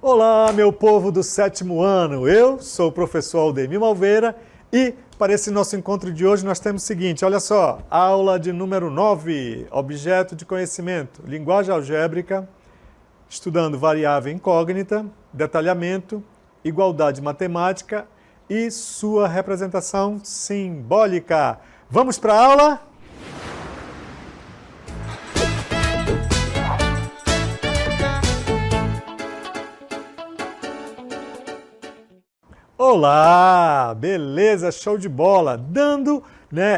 Olá, meu povo do 7º ano, eu sou o professor Aldemir Malveira e para esse nosso encontro de hoje nós temos o seguinte, olha só, aula de número 9, objeto de conhecimento, linguagem algébrica, estudando variável incógnita, detalhamento, igualdade matemática e sua representação simbólica. Vamos para a aula? Olá, beleza, show de bola, dando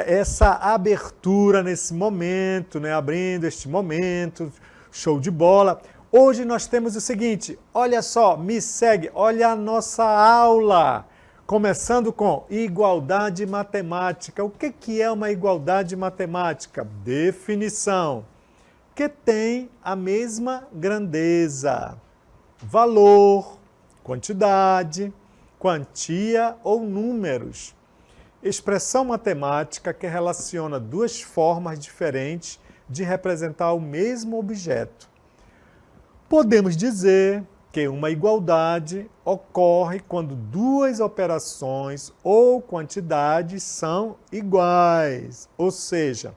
essa abertura nesse momento, abrindo este momento, show de bola. Hoje nós temos o seguinte, olha só, me segue, olha a nossa aula, começando com igualdade matemática. O que é uma igualdade matemática? Definição, que tem a mesma grandeza, valor, quantidade, quantia ou números. Expressão matemática que relaciona duas formas diferentes de representar o mesmo objeto. Podemos dizer que uma igualdade ocorre quando duas operações ou quantidades são iguais, ou seja,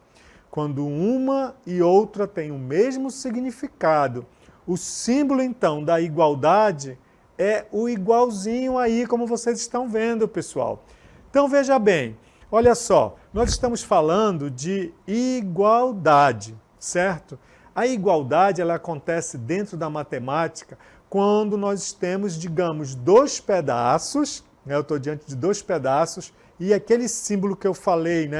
quando uma e outra têm o mesmo significado. O símbolo, então, da igualdade é o igualzinho aí, como vocês estão vendo, pessoal. Então, veja bem, olha só, nós estamos falando de igualdade, certo? A igualdade, ela acontece dentro da matemática quando nós temos, digamos, dois pedaços, eu estou diante de dois pedaços, e aquele símbolo que eu falei,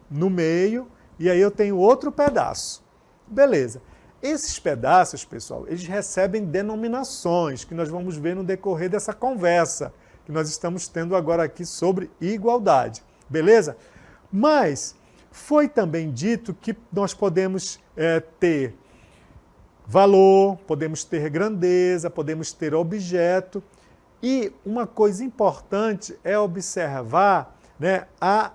no meio, e aí eu tenho outro pedaço. Beleza. Esses pedaços, pessoal, eles recebem denominações que nós vamos ver no decorrer dessa conversa que nós estamos tendo agora aqui sobre igualdade, beleza? Mas foi também dito que nós podemos ter valor, podemos ter grandeza, podemos ter objeto e uma coisa importante é observar a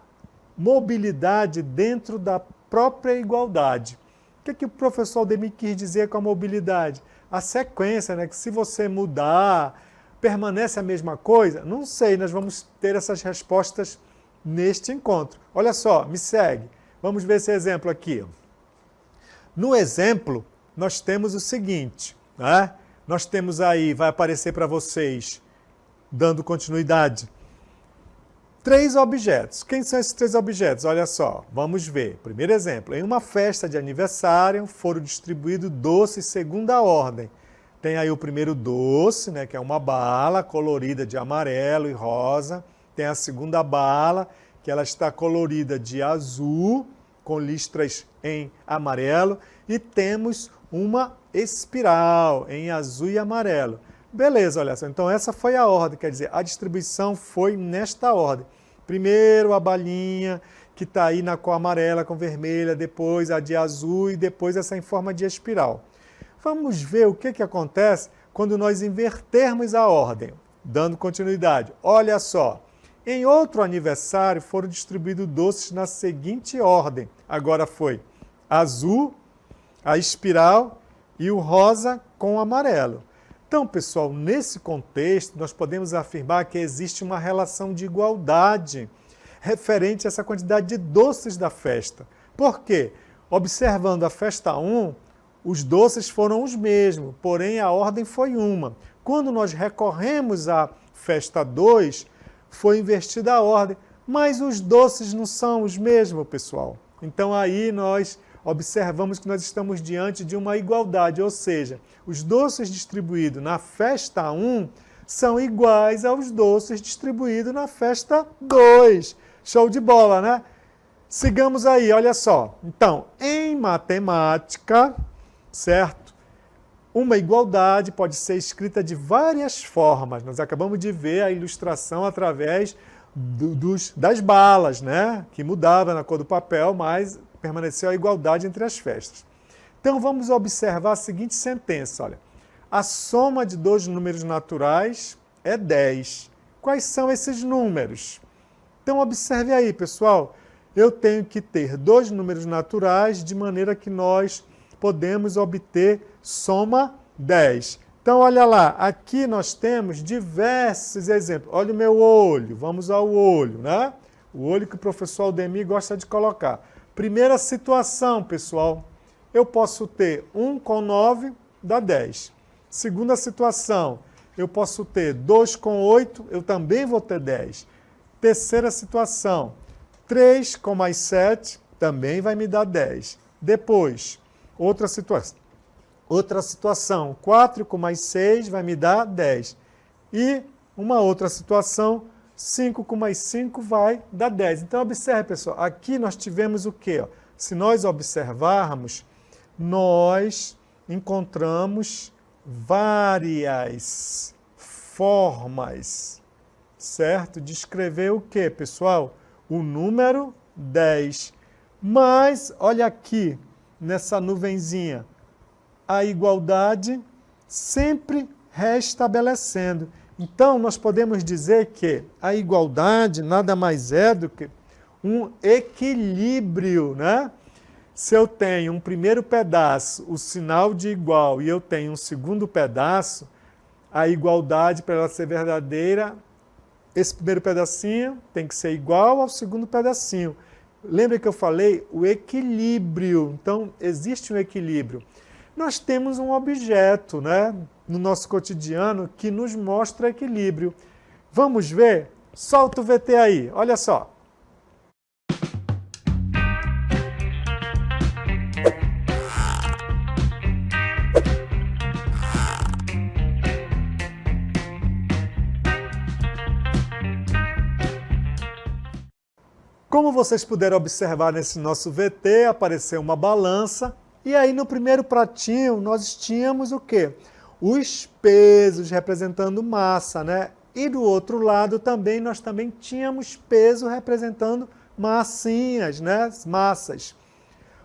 mobilidade dentro da própria igualdade. O que o professor Aldemir quis dizer com a mobilidade? A sequência, que se você mudar, permanece a mesma coisa? Não sei, nós vamos ter essas respostas neste encontro. Olha só, me segue. Vamos ver esse exemplo aqui. No exemplo, nós temos o seguinte, nós temos aí, vai aparecer para vocês, dando continuidade, 3 objetos. Quem são esses 3 objetos? Olha só, vamos ver. Primeiro exemplo, em uma festa de aniversário foram distribuídos doces segunda ordem. Tem aí o primeiro doce, que é uma bala colorida de amarelo e rosa. Tem a segunda bala, que ela está colorida de azul, com listras em amarelo. E temos uma espiral em azul e amarelo. Beleza, olha só. Então essa foi a ordem, quer dizer, a distribuição foi nesta ordem. Primeiro a balinha, que está aí na cor amarela com vermelha, depois a de azul e depois essa em forma de espiral. Vamos ver o que acontece quando nós invertermos a ordem, dando continuidade. Olha só, em outro aniversário foram distribuídos doces na seguinte ordem. Agora foi azul, a espiral e o rosa com o amarelo. Então, pessoal, nesse contexto, nós podemos afirmar que existe uma relação de igualdade referente a essa quantidade de doces da festa. Por quê? Observando a festa 1, os doces foram os mesmos, porém a ordem foi uma. Quando nós recorremos à festa 2, foi invertida a ordem, mas os doces não são os mesmos, pessoal. Então aí nós observamos que nós estamos diante de uma igualdade, ou seja, os doces distribuídos na festa 1 são iguais aos doces distribuídos na festa 2. Show de bola, né? Sigamos aí, olha só. Então, em matemática, certo? Uma igualdade pode ser escrita de várias formas. Nós acabamos de ver a ilustração através das balas, que mudava na cor do papel, mas permaneceu a igualdade entre as festas. Então, vamos observar a seguinte sentença, olha. A soma de 2 números naturais é 10. Quais são esses números? Então, observe aí, pessoal. Eu tenho que ter 2 números naturais de maneira que nós podemos obter soma 10. Então, olha lá, aqui nós temos diversos exemplos. Olha o meu olho, vamos ao olho, né? O olho que o professor Aldemir gosta de colocar. Primeira situação, pessoal, eu posso ter 1 com 9 dá 10. Segunda situação, eu posso ter 2 com 8, eu também vou ter 10. Terceira situação, 3 com mais 7 também vai me dar 10. Depois, outra situação, 4 com mais 6 vai me dar 10. E uma outra situação, 5 com mais 5 vai dar 10. Então, observe, pessoal, aqui nós tivemos o quê? Se nós observarmos, nós encontramos várias formas, certo? De escrever o quê, pessoal? O número 10. Mas, olha aqui, nessa nuvenzinha, a igualdade sempre restabelecendo. Então, nós podemos dizer que a igualdade nada mais é do que um equilíbrio, né? Se eu tenho um primeiro pedaço, o sinal de igual, e eu tenho um segundo pedaço, a igualdade, para ela ser verdadeira, esse primeiro pedacinho tem que ser igual ao segundo pedacinho. Lembra que eu falei? O equilíbrio. Então, existe um equilíbrio. Nós temos um objeto, né, no nosso cotidiano que nos mostra equilíbrio. Vamos ver? Solta o VT aí, olha só. Como vocês puderam observar nesse nosso VT, apareceu uma balança. E aí no primeiro pratinho nós tínhamos o quê? Os pesos representando massa, né? E do outro lado também nós também tínhamos peso representando massinhas, né? Massas.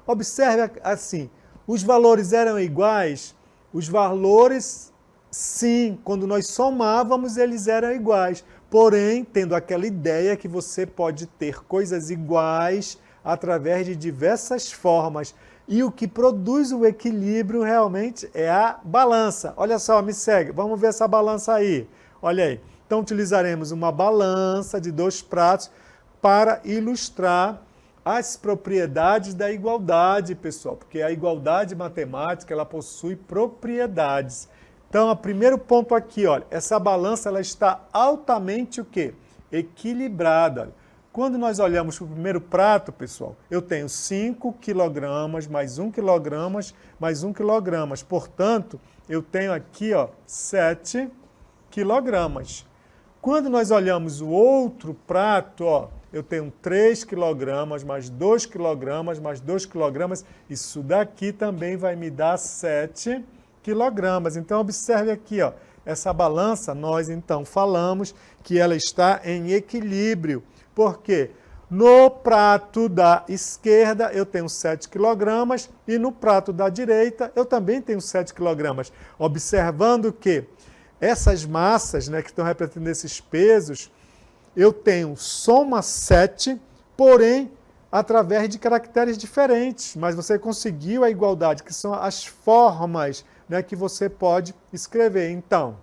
Observe assim, os valores eram iguais? Os valores, sim, quando nós somávamos eles eram iguais. Porém, tendo aquela ideia que você pode ter coisas iguais através de diversas formas. E o que produz o equilíbrio realmente é a balança. Olha só, me segue, vamos ver essa balança aí. Olha aí. Então, utilizaremos uma balança de 2 pratos para ilustrar as propriedades da igualdade, pessoal. Porque a igualdade matemática, ela possui propriedades. Então, o primeiro ponto aqui, olha, essa balança ela está altamente o quê? Equilibrada. Olha. Quando nós olhamos para o primeiro prato, pessoal, eu tenho 5 quilogramas, mais 1 quilograma, mais 1 quilograma. Portanto, eu tenho aqui, ó, 7 quilogramas. Quando nós olhamos o outro prato, ó, eu tenho 3 quilogramas, mais 2 quilogramas, mais 2 quilogramas. Isso daqui também vai me dar 7 quilogramas. Então, observe aqui, ó, essa balança, nós então falamos que ela está em equilíbrio. Por quê? No prato da esquerda eu tenho 7 quilogramas e no prato da direita eu também tenho 7 quilogramas. Observando que essas massas, né, que estão representando esses pesos, eu tenho soma 7, porém através de caracteres diferentes. Mas você conseguiu a igualdade, que são as formas, né, que você pode escrever. Então,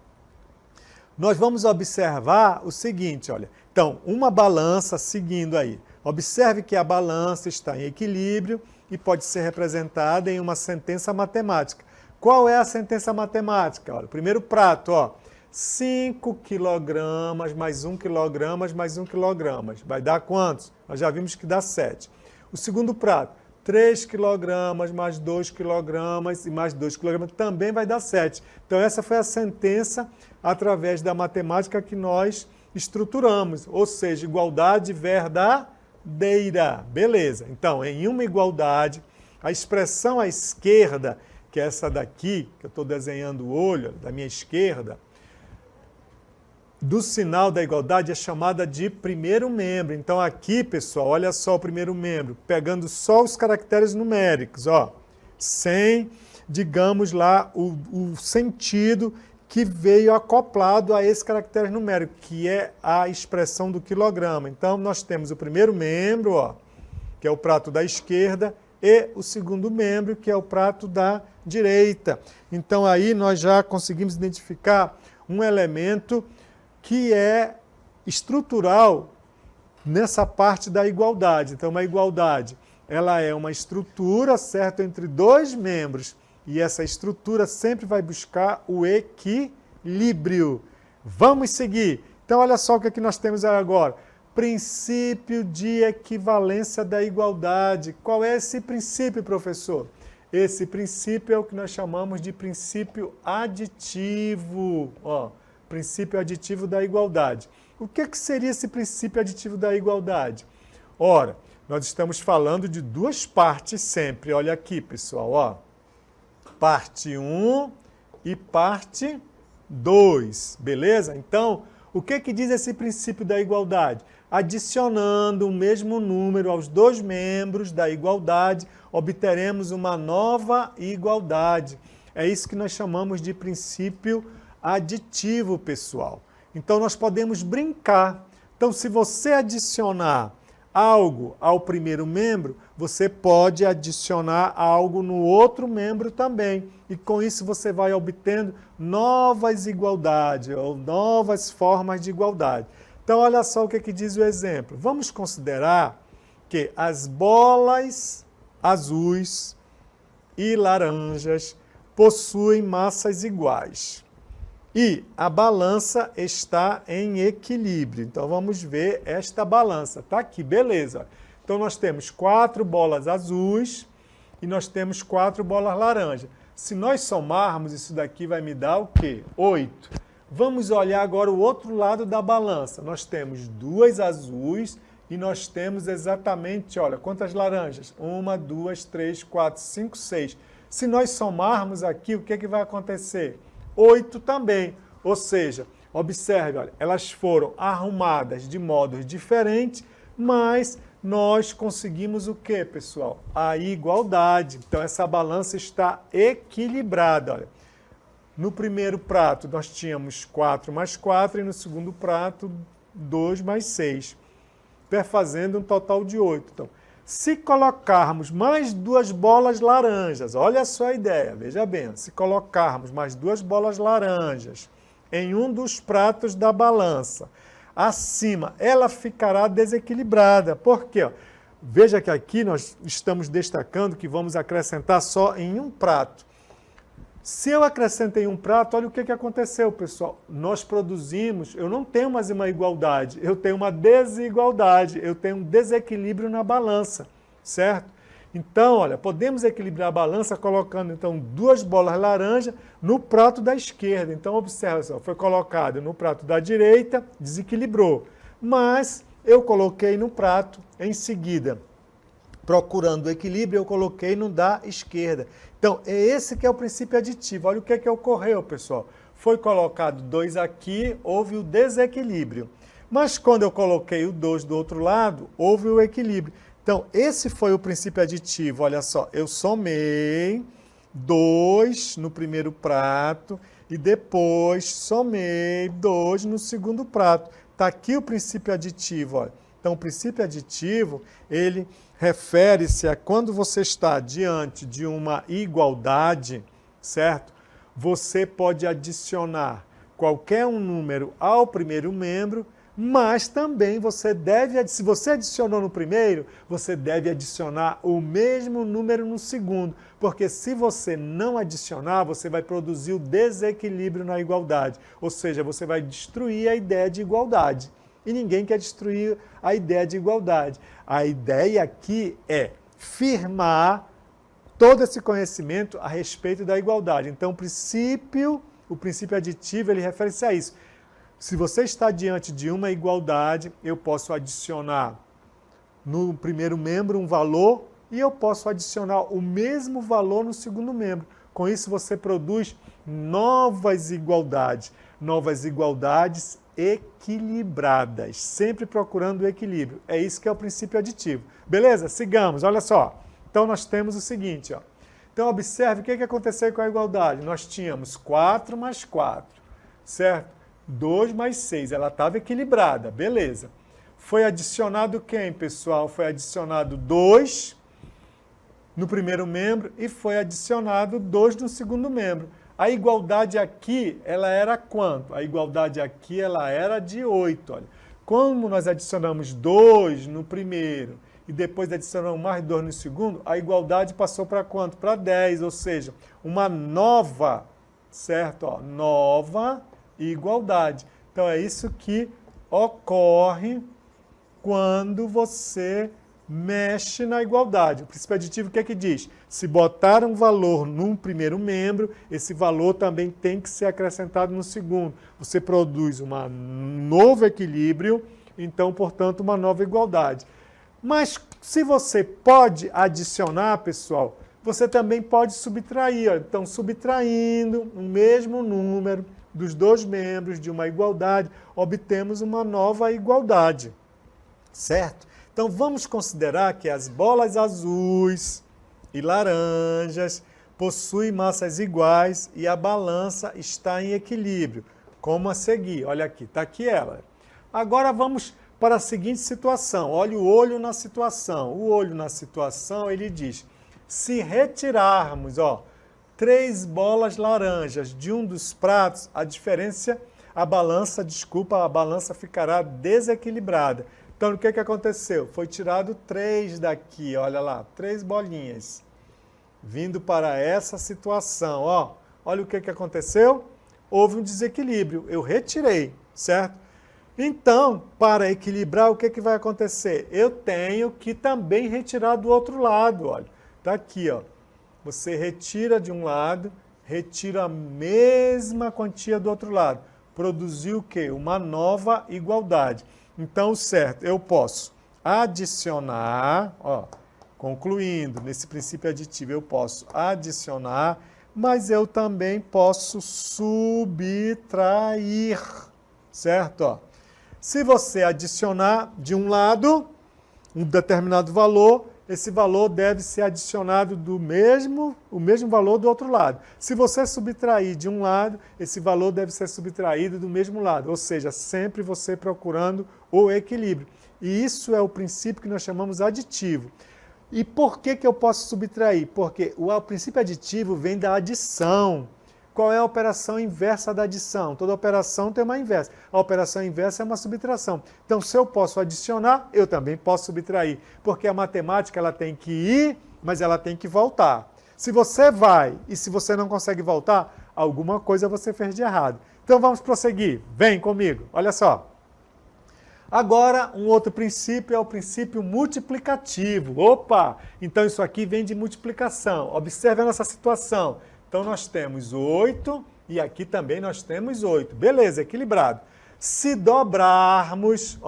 nós vamos observar o seguinte, olha. Então, uma balança seguindo aí. Observe que a balança está em equilíbrio e pode ser representada em uma sentença matemática. Qual é a sentença matemática? Olha, o primeiro prato, ó, 5 quilogramas mais 1 quilograma mais 1 quilograma. Vai dar quantos? Nós já vimos que dá 7. O segundo prato, 3 quilogramas mais 2 quilogramas e mais 2 quilogramas também vai dar 7. Então, essa foi a sentença através da matemática que nós estruturamos, ou seja, igualdade verdadeira. Beleza. Então, em uma igualdade, a expressão à esquerda, que é essa daqui, que eu estou desenhando o olho, da minha esquerda, do sinal da igualdade é chamada de primeiro membro. Então aqui, pessoal, olha só o primeiro membro, pegando só os caracteres numéricos, ó, sem, digamos lá, o sentido que veio acoplado a esse caractere numérico, que é a expressão do quilograma. Então nós temos o primeiro membro, ó, que é o prato da esquerda, e o segundo membro, que é o prato da direita. Então aí nós já conseguimos identificar um elemento que é estrutural nessa parte da igualdade. Então uma igualdade, ela é uma estrutura, certo, entre dois membros, e essa estrutura sempre vai buscar o equilíbrio. Vamos seguir. Então olha só o que nós temos agora. Princípio de equivalência da igualdade. Qual é esse princípio, professor? Esse princípio é o que nós chamamos de princípio aditivo. Ó, princípio aditivo da igualdade. O que seria esse princípio aditivo da igualdade? Ora, nós estamos falando de duas partes sempre. Olha aqui, pessoal, ó. Parte 1 e parte 2, beleza? Então, o que diz esse princípio da igualdade? Adicionando o mesmo número aos dois membros da igualdade, obteremos uma nova igualdade. É isso que nós chamamos de princípio aditivo, pessoal. Então, nós podemos brincar. Então, se você adicionar algo ao primeiro membro, você pode adicionar algo no outro membro também. E com isso você vai obtendo novas igualdades, ou novas formas de igualdade. Então, olha só o que diz o exemplo. Vamos considerar que as bolas azuis e laranjas possuem massas iguais. E a balança está em equilíbrio. Então, vamos ver esta balança. Está aqui, beleza. Então, nós temos 4 bolas azuis e nós temos 4 bolas laranjas. Se nós somarmos, isso daqui vai me dar o quê? 8. Vamos olhar agora o outro lado da balança. Nós temos 2 azuis e nós temos exatamente, olha, quantas laranjas? 1, 2, 3, 4, 5, 6. Se nós somarmos aqui, o que vai acontecer? 8 também, ou seja, observe, olha, elas foram arrumadas de modos diferentes, mas nós conseguimos o quê, pessoal? A igualdade. Então, essa balança está equilibrada. Olha. No primeiro prato, nós tínhamos 4 mais 4, e no segundo prato, 2 mais 6, fazendo um total de 8. Então, se colocarmos mais 2 bolas laranjas, olha só a ideia, veja bem, se colocarmos mais 2 bolas laranjas em um dos pratos da balança, acima, ela ficará desequilibrada. Por quê? Veja que aqui nós estamos destacando que vamos acrescentar só em um prato. Se eu acrescentei um prato, olha o que aconteceu, pessoal. Nós produzimos, eu não tenho mais uma igualdade, eu tenho uma desigualdade, eu tenho um desequilíbrio na balança, certo? Então, olha, podemos equilibrar a balança colocando, então, 2 bolas laranja no prato da esquerda. Então, observa só, foi colocado no prato da direita, desequilibrou. Mas eu coloquei no prato em seguida, procurando o equilíbrio, eu coloquei no da esquerda. Então, é esse que é o princípio aditivo. Olha o que ocorreu, pessoal. Foi colocado 2 aqui, houve o desequilíbrio. Mas quando eu coloquei o 2 do outro lado, houve o equilíbrio. Então, esse foi o princípio aditivo. Olha só, eu somei 2 no primeiro prato e depois somei 2 no segundo prato. Está aqui o princípio aditivo, olha. Então, o princípio aditivo, ele refere-se a quando você está diante de uma igualdade, certo? Você pode adicionar qualquer um número ao primeiro membro, mas também você deve, se você adicionou no primeiro, você deve adicionar o mesmo número no segundo, porque se você não adicionar, você vai produzir o desequilíbrio na igualdade, ou seja, você vai destruir a ideia de igualdade. E ninguém quer destruir a ideia de igualdade. A ideia aqui é firmar todo esse conhecimento a respeito da igualdade. Então, o princípio aditivo, ele refere-se a isso. Se você está diante de uma igualdade, eu posso adicionar no primeiro membro um valor e eu posso adicionar o mesmo valor no segundo membro. Com isso, você produz novas igualdades equilibradas, sempre procurando o equilíbrio. É isso que é o princípio aditivo. Beleza? Sigamos, olha só. Então, nós temos o seguinte, ó. Então, observe o que aconteceu com a igualdade. Nós tínhamos 4 mais 4, certo? 2 mais 6, ela estava equilibrada, beleza. Foi adicionado quem, pessoal? Foi adicionado 2 no primeiro membro e foi adicionado 2 no segundo membro. A igualdade aqui, ela era quanto? A igualdade aqui, ela era de 8, olha. Como nós adicionamos 2 no primeiro e depois adicionamos mais 2 no segundo, a igualdade passou para quanto? Para 10, ou seja, uma nova, certo? Ó, nova igualdade. Então é isso que ocorre quando você mexe na igualdade. O princípio aditivo, o que é que diz? Se botar um valor num primeiro membro, esse valor também tem que ser acrescentado no segundo. Você produz um novo equilíbrio, então, portanto, uma nova igualdade. Mas se você pode adicionar, pessoal, você também pode subtrair. Ó. Então, subtraindo o mesmo número dos 2 membros de uma igualdade, obtemos uma nova igualdade, certo? Então, vamos considerar que as bolas azuis e laranjas possuem massas iguais e a balança está em equilíbrio. Como a seguir? Olha aqui, está aqui ela. Agora vamos para a seguinte situação. Olha o olho na situação. O olho na situação, ele diz, se retirarmos, 3 bolas laranjas de um dos pratos, a balança ficará desequilibrada. Então, o que aconteceu? Foi tirado 3 daqui, olha lá, 3 bolinhas. Vindo para essa situação, olha o que aconteceu? Houve um desequilíbrio, eu retirei, certo? Então, para equilibrar, o que vai acontecer? Eu tenho que também retirar do outro lado, olha. Está aqui, Você retira de um lado, retira a mesma quantia do outro lado. Produziu o quê? Uma nova igualdade. Então, certo, eu posso adicionar, concluindo, nesse princípio aditivo, eu posso adicionar, mas eu também posso subtrair, certo? Se você adicionar de um lado um determinado valor, esse valor deve ser adicionado o mesmo valor do outro lado. Se você subtrair de um lado, esse valor deve ser subtraído do mesmo lado, ou seja, sempre você procurando o equilíbrio. E isso é o princípio que nós chamamos aditivo. E por que eu posso subtrair? Porque o princípio aditivo vem da adição. Qual é a operação inversa da adição? Toda operação tem uma inversa. A operação inversa é uma subtração. Então, se eu posso adicionar, eu também posso subtrair. Porque a matemática ela tem que ir, mas ela tem que voltar. Se você vai e se você não consegue voltar, alguma coisa você fez de errado. Então, vamos prosseguir. Vem comigo. Olha só. Agora, um outro princípio é o princípio multiplicativo. Opa! Então, isso aqui vem de multiplicação. Observe a nossa situação. Então, nós temos 8 e aqui também nós temos 8. Beleza, equilibrado. Se dobrarmos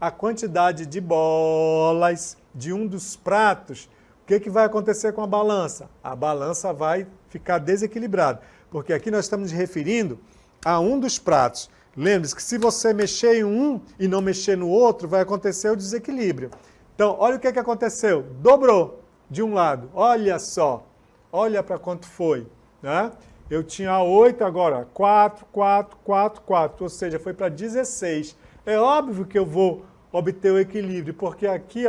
a quantidade de bolas de um dos pratos, o que vai acontecer com a balança? A balança vai ficar desequilibrada, porque aqui nós estamos referindo a um dos pratos. Lembre-se que se você mexer em um e não mexer no outro, vai acontecer o desequilíbrio. Então, olha o que aconteceu. Dobrou de um lado. Olha só. Olha para quanto foi. Né? Eu tinha 8, agora 4, 4, 4, 4, ou seja, foi para 16. É óbvio que eu vou obter o equilíbrio, porque aqui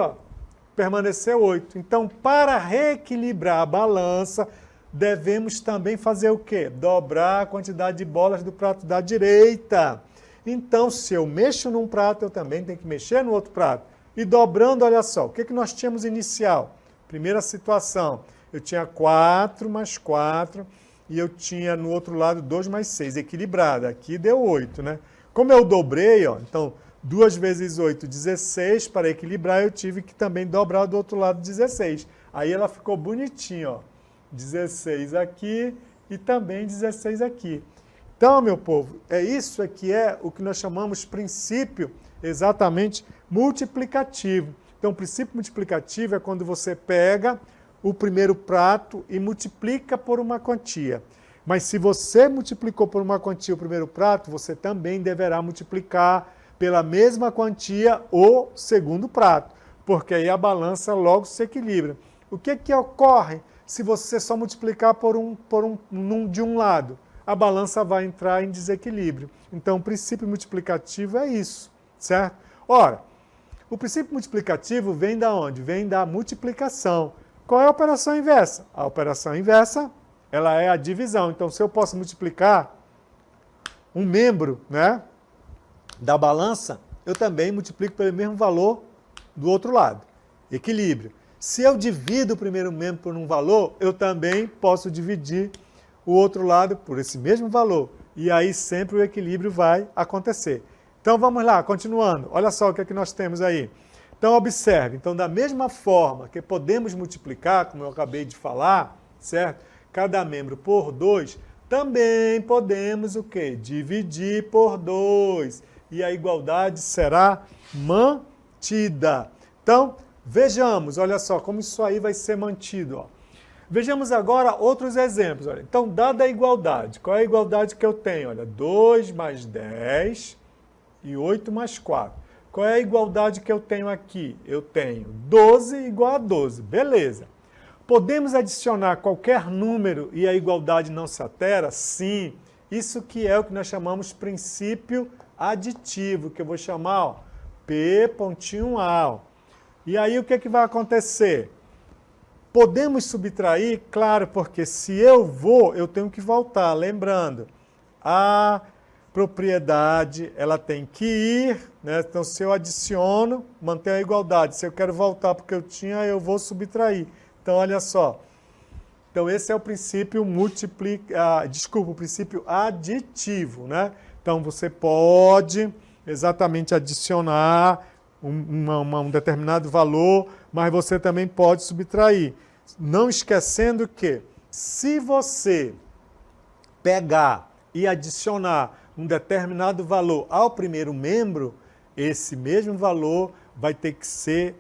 permaneceu 8. Então, para reequilibrar a balança, devemos também fazer o quê? Dobrar a quantidade de bolas do prato da direita. Então, se eu mexo num prato, eu também tenho que mexer no outro prato. E dobrando, olha só, o que nós tínhamos inicial? Primeira situação, eu tinha 4 mais 4 e eu tinha no outro lado 2 mais 6, equilibrada. Aqui deu 8, né? Como eu dobrei, então 2 vezes 8, 16, para equilibrar eu tive que também dobrar do outro lado 16. Aí ela ficou bonitinha, 16 aqui e também 16 aqui. Então, meu povo, isso aqui é o que nós chamamos princípio exatamente multiplicativo. Então, o princípio multiplicativo é quando você pega o primeiro prato e multiplica por uma quantia. Mas se você multiplicou por uma quantia o primeiro prato, você também deverá multiplicar pela mesma quantia o segundo prato, porque aí a balança logo se equilibra. O que ocorre se você só multiplicar de um lado? A balança vai entrar em desequilíbrio. Então, o princípio multiplicativo é isso, certo? Ora, o princípio multiplicativo vem da onde? Vem da multiplicação. Qual é a operação inversa? A operação inversa, ela é a divisão. Então, se eu posso multiplicar um membro, né, da balança, eu também multiplico pelo mesmo valor do outro lado. Equilíbrio. Se eu divido o primeiro membro por um valor, eu também posso dividir o outro lado por esse mesmo valor. E aí sempre o equilíbrio vai acontecer. Então vamos lá, continuando. Olha só o que é que nós temos aí. Então observe, então da mesma forma que podemos multiplicar, como eu acabei de falar, certo? Cada membro por 2, também podemos o quê? Dividir por 2. E a igualdade será mantida. Então, vejamos, olha só, como isso aí vai ser mantido. Ó. Vejamos agora outros exemplos. Olha. Então, dada a igualdade, qual é a igualdade que eu tenho? Olha, 2 mais 10 e 8 mais 4. Qual é a igualdade que eu tenho aqui? Eu tenho 12 igual a 12. Beleza. Podemos adicionar qualquer número e a igualdade não se altera? Sim. Isso que é o que nós chamamos princípio aditivo, que eu vou chamar ó, P.A. Ó. E aí o que, é que vai acontecer? Podemos subtrair? Claro, porque se eu vou, eu tenho que voltar. Lembrando, a propriedade, ela tem que ir, né? Então, se eu adiciono, mantém a igualdade. Se eu quero voltar porque eu tinha, eu vou subtrair. Então, olha só. Então, esse é o princípio o princípio aditivo, né? Então, você pode exatamente adicionar um determinado valor, mas você também pode subtrair. Não esquecendo que, se você pegar e adicionar um determinado valor ao primeiro membro, esse mesmo valor vai ter que ser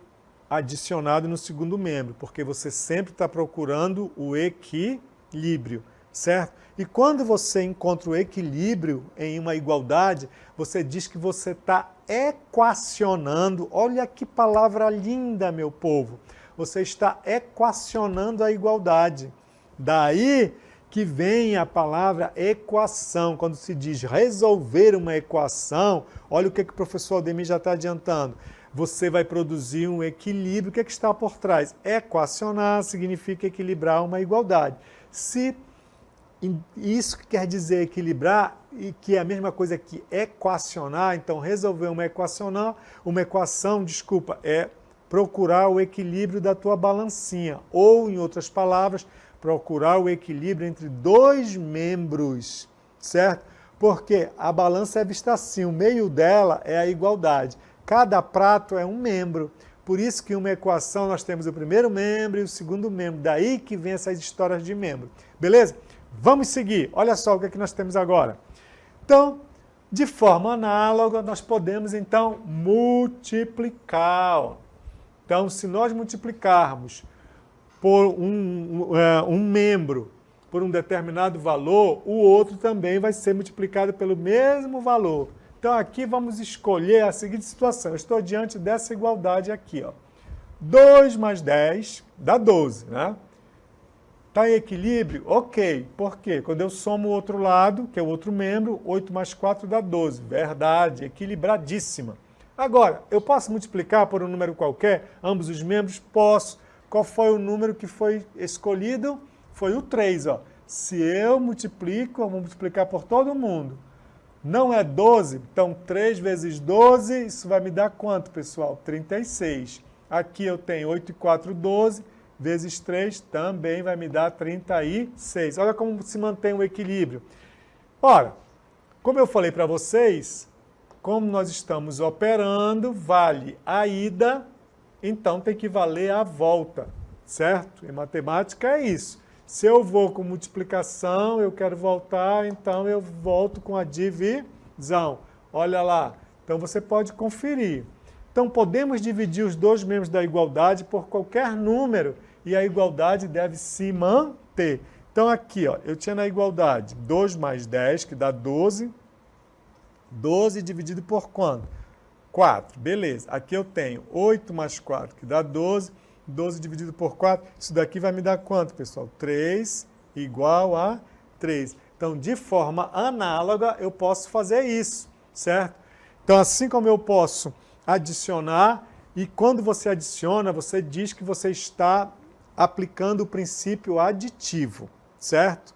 adicionado no segundo membro, porque você sempre está procurando o equilíbrio, certo? E quando você encontra o equilíbrio em uma igualdade, você diz que você está equacionando, olha que palavra linda, meu povo, você está equacionando a igualdade. Daí que vem a palavra equação. Quando se diz resolver uma equação, olha o que o professor Aldemir já está adiantando. Você vai produzir um equilíbrio. O que está por trás? Equacionar significa equilibrar uma igualdade. Se isso quer dizer equilibrar, e que é a mesma coisa que equacionar, então resolver uma equação, é procurar o equilíbrio da tua balancinha, ou, em outras palavras, procurar o equilíbrio entre dois membros, certo? Porque a balança é vista assim, o meio dela é a igualdade. Cada prato é um membro. Por isso que uma equação nós temos o primeiro membro e o segundo membro. Daí que vem essas histórias de membro. Beleza? Vamos seguir. Olha só o que é que nós temos agora. Então, de forma análoga, nós podemos, então, multiplicar. Ó. Então, se nós multiplicarmos por um membro por um determinado valor, o outro também vai ser multiplicado pelo mesmo valor. Então, aqui vamos escolher a seguinte situação. Eu estou diante dessa igualdade aqui. Ó. 2 mais 10 dá 12, né? Está em equilíbrio? Ok. Por quê? Quando eu somo o outro lado, que é o outro membro, 8 mais 4 dá 12. Verdade, equilibradíssima. Agora, eu posso multiplicar por um número qualquer, ambos os membros? Posso. Qual foi o número que foi escolhido? Foi o 3. Ó. Se eu multiplico, eu vou multiplicar por todo mundo. Não é 12? Então, 3 vezes 12, isso vai me dar quanto, pessoal? 36. Aqui eu tenho 8 e 4, 12, vezes 3 também vai me dar 36. Olha como se mantém o equilíbrio. Ora, como eu falei para vocês, como nós estamos operando, vale a ida, então tem que valer a volta, certo? Em matemática é isso. Se eu vou com multiplicação, eu quero voltar, então eu volto com a divisão. Olha lá. Então você pode conferir. Então podemos dividir os dois membros da igualdade por qualquer número e a igualdade deve se manter. Então aqui, ó, eu tinha na igualdade 2 mais 10, que dá 12. 12 dividido por quanto? 4. Beleza. Aqui eu tenho 8 mais 4, que dá 12. 12 dividido por 4, isso daqui vai me dar quanto, pessoal? 3 igual a 3. Então, de forma análoga, eu posso fazer isso, certo? Então, assim como eu posso adicionar, e quando você adiciona, você diz que você está aplicando o princípio aditivo, certo?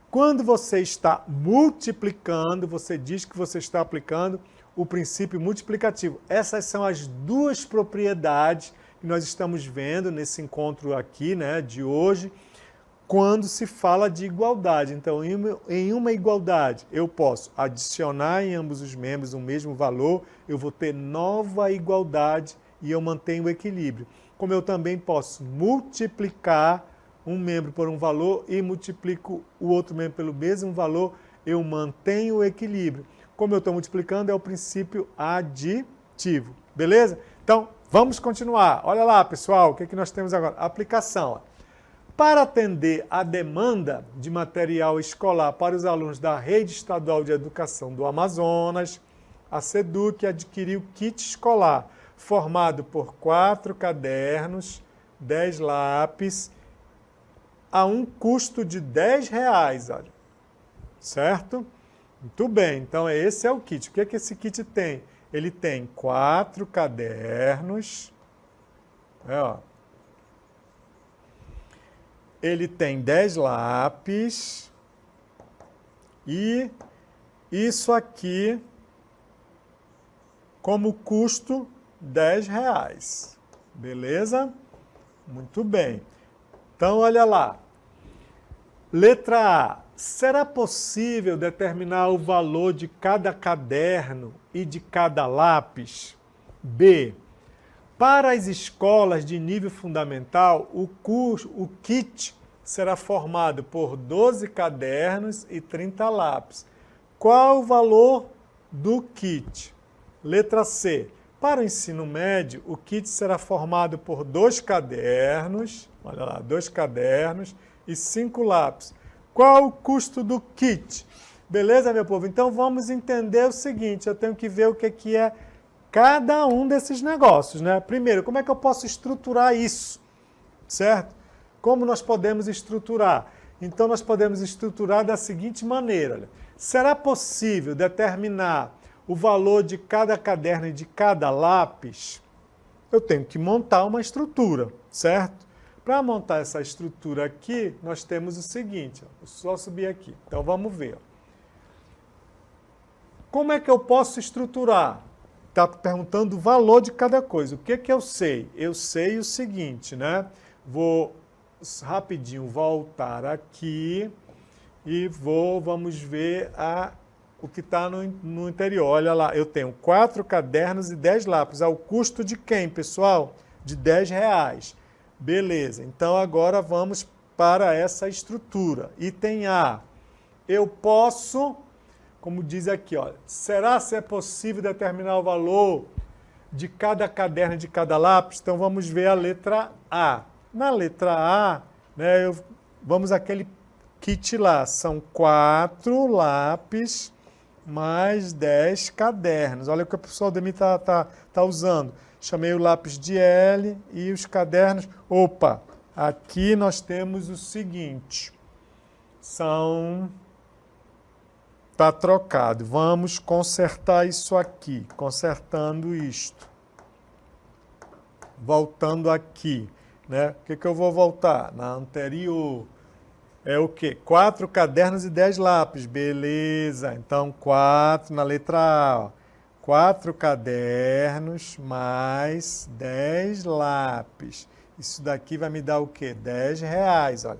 Quando você está multiplicando, você diz que você está aplicando o princípio multiplicativo. Essas são as duas propriedades que nós estamos vendo nesse encontro aqui, né, de hoje, quando se fala de igualdade. Então, em uma igualdade, eu posso adicionar em ambos os membros o mesmo valor, eu vou ter nova igualdade e eu mantenho o equilíbrio. Como eu também posso multiplicar um membro por um valor e multiplico o outro membro pelo mesmo valor, eu mantenho o equilíbrio. Como eu estou multiplicando, é o princípio aditivo. Beleza? Então, vamos continuar. Olha lá, pessoal, o que nós temos agora? Aplicação. Para atender à demanda de material escolar para os alunos da Rede Estadual de Educação do Amazonas, a SEDUC adquiriu kit escolar formado por 4 cadernos, 10 lápis, a um custo de R$10, olha. Certo? Muito bem, então esse é o kit. O que esse kit tem? Ele tem 4 cadernos, ele tem 10 lápis e isso aqui como custo R$10. Beleza? Muito bem. Então, olha lá. Letra A. Será possível determinar o valor de cada caderno e de cada lápis? B. Para as escolas de nível fundamental, o kit será formado por 12 cadernos e 30 lápis. Qual o valor do kit? Letra C. Para o ensino médio, o kit será formado por 2 cadernos, olha lá, 2 cadernos e 5 lápis. Qual o custo do kit? Beleza, meu povo? Então vamos entender o seguinte, eu tenho que ver o que é cada um desses negócios, né? Primeiro, como é que eu posso estruturar isso, certo? Como nós podemos estruturar? Então nós podemos estruturar da seguinte maneira, olha. Será possível determinar o valor de cada caderno e de cada lápis? Eu tenho que montar uma estrutura, certo? Para montar essa estrutura aqui, nós temos o seguinte, ó, vou só subir aqui. Então vamos ver. Ó. Como é que eu posso estruturar? Está perguntando o valor de cada coisa. O que eu sei? Eu sei o seguinte, né? Vou rapidinho voltar aqui e vamos ver o que está no interior. Olha lá, eu tenho 4 cadernos e 10 lápis. Ao custo de quem, pessoal? De R$10. Beleza, então agora vamos para essa estrutura. Item A. Eu posso, como diz aqui, olha, será se é possível determinar o valor de cada caderno e de cada lápis? Então vamos ver a letra A. Na letra A, né, vamos àquele kit lá, são 4 lápis mais 10 cadernos. Olha o que o professor Ademir tá usando. Chamei o lápis de L e os cadernos. Opa, aqui nós temos o seguinte. Está trocado. Vamos consertar isso aqui. Consertando isto. Voltando aqui. Né? O que eu vou voltar? Na anterior. É o quê? 4 cadernos e 10 lápis. Beleza. Então, 4 na letra A. Ó. 4 cadernos mais 10 lápis. Isso daqui vai me dar o quê? R$10. Olha.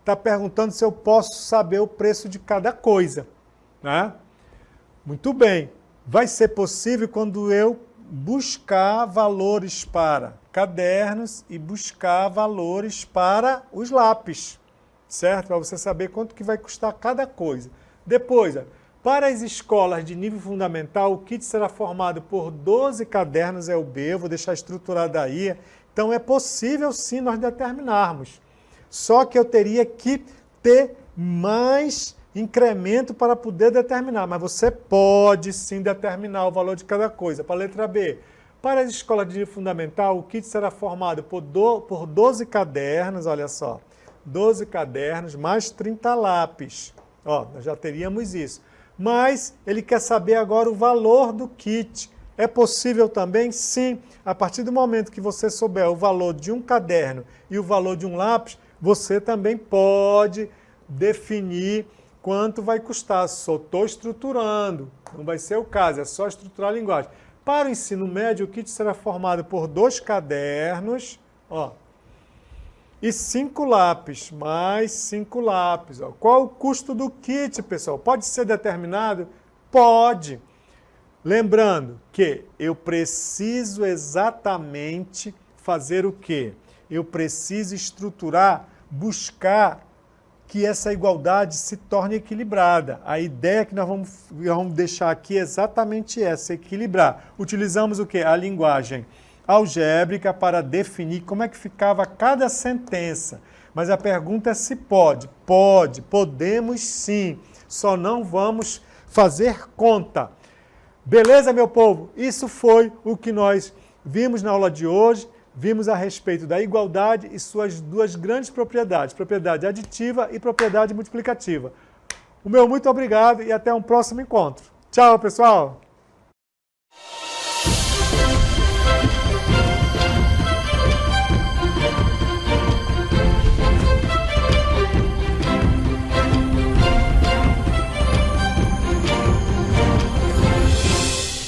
Está perguntando se eu posso saber o preço de cada coisa. Né? Muito bem. Vai ser possível quando eu buscar valores para cadernos e buscar valores para os lápis. Certo? Para você saber quanto que vai custar cada coisa. Depois, para as escolas de nível fundamental, o kit será formado por 12 cadernos, é o B, eu vou deixar estruturado aí. Então, é possível sim nós determinarmos. Só que eu teria que ter mais incremento para poder determinar. Mas você pode sim determinar o valor de cada coisa. Para a letra B, para as escolas de nível fundamental, o kit será formado por 12 cadernos, olha só. 12 cadernos mais 30 lápis. Ó, nós já teríamos isso. Mas ele quer saber agora o valor do kit. É possível também? Sim. A partir do momento que você souber o valor de um caderno e o valor de um lápis, você também pode definir quanto vai custar. Só estou estruturando, não vai ser o caso, é só estruturar a linguagem. Para o ensino médio, o kit será formado por 2 cadernos, ó, e 5 lápis, mais 5 lápis. Ó. Qual o custo do kit, pessoal? Pode ser determinado? Pode. Lembrando que eu preciso exatamente fazer o quê? Eu preciso estruturar, buscar que essa igualdade se torne equilibrada. A ideia que nós vamos deixar aqui é exatamente essa, equilibrar. Utilizamos o quê? A linguagem algébrica para definir como é que ficava cada sentença. Mas a pergunta é se pode. Pode, podemos sim, só não vamos fazer conta. Beleza, meu povo? Isso foi o que nós vimos na aula de hoje. Vimos a respeito da igualdade e suas 2 grandes propriedades, propriedade aditiva e propriedade multiplicativa. O meu muito obrigado e até um próximo encontro. Tchau, pessoal!